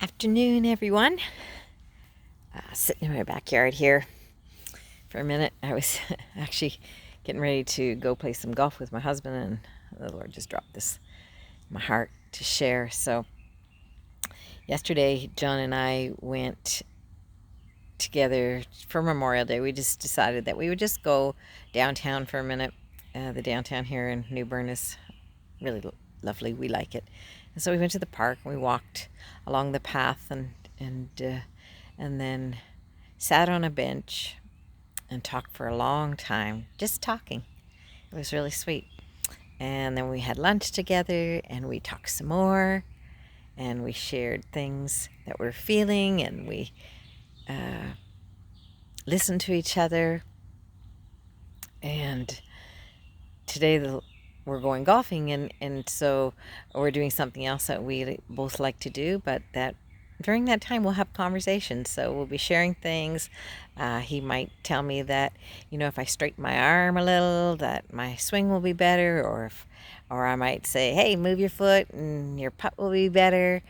Afternoon, everyone. Sitting in my backyard here for a minute. I was actually getting ready to go play some golf with my husband, and the Lord just dropped this in my heart to share. So, yesterday, John and I went together for Memorial Day. We just decided that we would just go downtown for a minute. The downtown here in New Bern is really lovely. We like it. And so we went to the park and we walked along the path and then sat on a bench and talked for a long time, just talking. It was really sweet. And then we had lunch together and we talked some more and we shared things that we're feeling and we listened to each other. And today we're going golfing, and so we're doing something else that we both like to do, but that during that time we'll have conversations. So we'll be sharing things. He might tell me that, if I straighten my arm a little, that my swing will be better, or I might say, hey, move your foot and your putt will be better.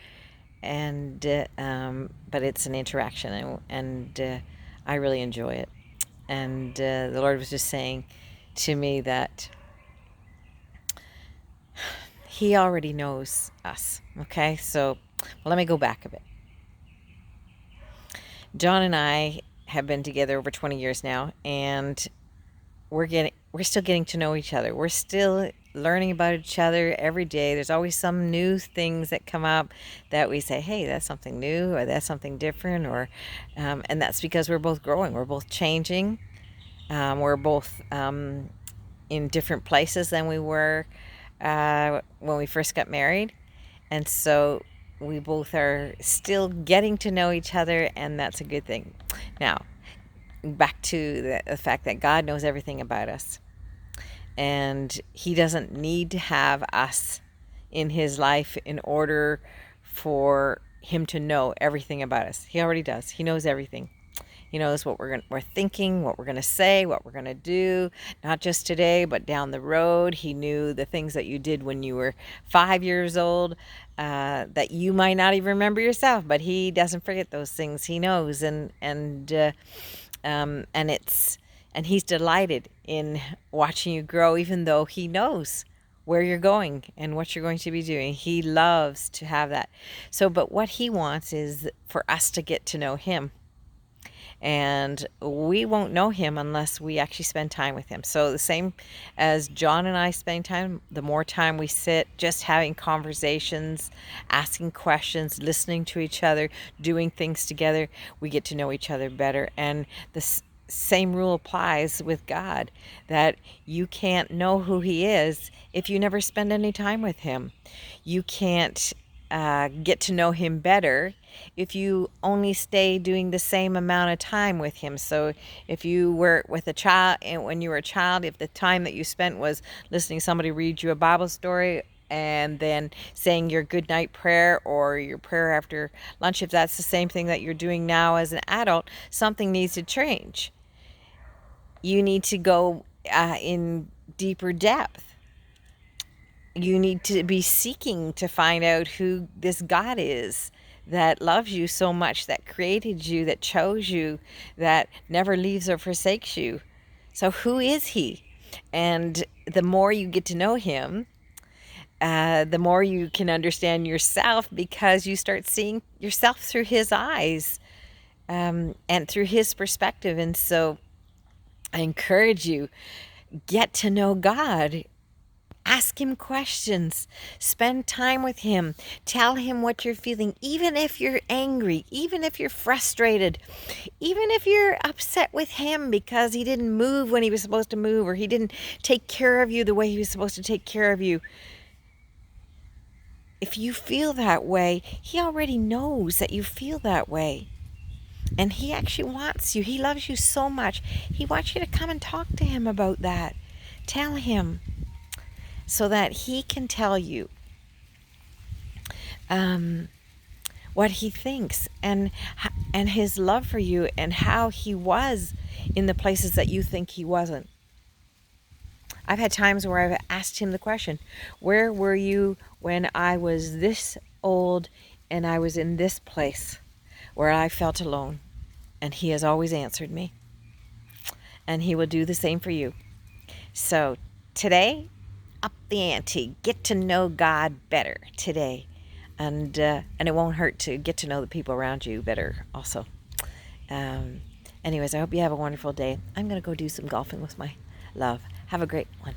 And but it's an interaction, and I really enjoy it. And the Lord was just saying to me that He already knows us. Okay, so let me go back a bit. John and I have been together over 20 years now, and we're still getting to know each other. We're still learning about each other every day. There's always some new things that come up that we say, hey, that's something new, or that's something different, and that's because we're both growing. We're both changing. We're both in different places than we were when we first got married. And so we both are still getting to know each other, and that's a good thing. Now, back to the fact that God knows everything about us. And He doesn't need to have us in His life in order for Him to know everything about us. He already does. He knows everything. He knows what we're thinking, what we're going to say, what we're going to do, not just today, but down the road. He knew the things that you did when you were 5 years old, that you might not even remember yourself, but He doesn't forget those things. He knows, and He's delighted in watching you grow, even though He knows where you're going and what you're going to be doing. He loves to have that. So, but what He wants is for us to get to know Him. And we won't know Him unless we actually spend time with Him. So the same as John and I spend time, the more time we sit just having conversations, asking questions, listening to each other, doing things together, we get to know each other better. And the same rule applies with God, that you can't know who He is if you never spend any time with Him. You can't get to know Him better if you only stay doing the same amount of time with Him. So if you were with a child, and when you were a child, if the time that you spent was listening to somebody read you a Bible story and then saying your good night prayer or your prayer after lunch, if that's the same thing that you're doing now as an adult, something needs to change. You need to go in deeper depth. You need to be seeking to find out who this God is that loves you so much, that created you, that chose you, that never leaves or forsakes you. So who is He? And the more you get to know Him, the more you can understand yourself, because you start seeing yourself through His eyes, and through His perspective. And so I encourage you, get to know God. Ask Him questions. Spend time with Him. Tell Him what you're feeling, even if you're angry, even if you're frustrated, even if you're upset with Him because He didn't move when He was supposed to move, or He didn't take care of you the way He was supposed to take care of you. If you feel that way, He already knows that you feel that way. And He actually wants you. He loves you so much. He wants you to come and talk to Him about that. Tell Him, so that He can tell you what He thinks, and His love for you, and how He was in the places that you think He wasn't. I've had times where I've asked Him the question, where were you when I was this old and I was in this place where I felt alone, and He has always answered me, and He will do the same for you. So today, up the ante, get to know God better today, and it won't hurt to get to know the people around you better also. Um, Anyways, I hope you have a wonderful day. I'm gonna go do some golfing with my love. Have a great one.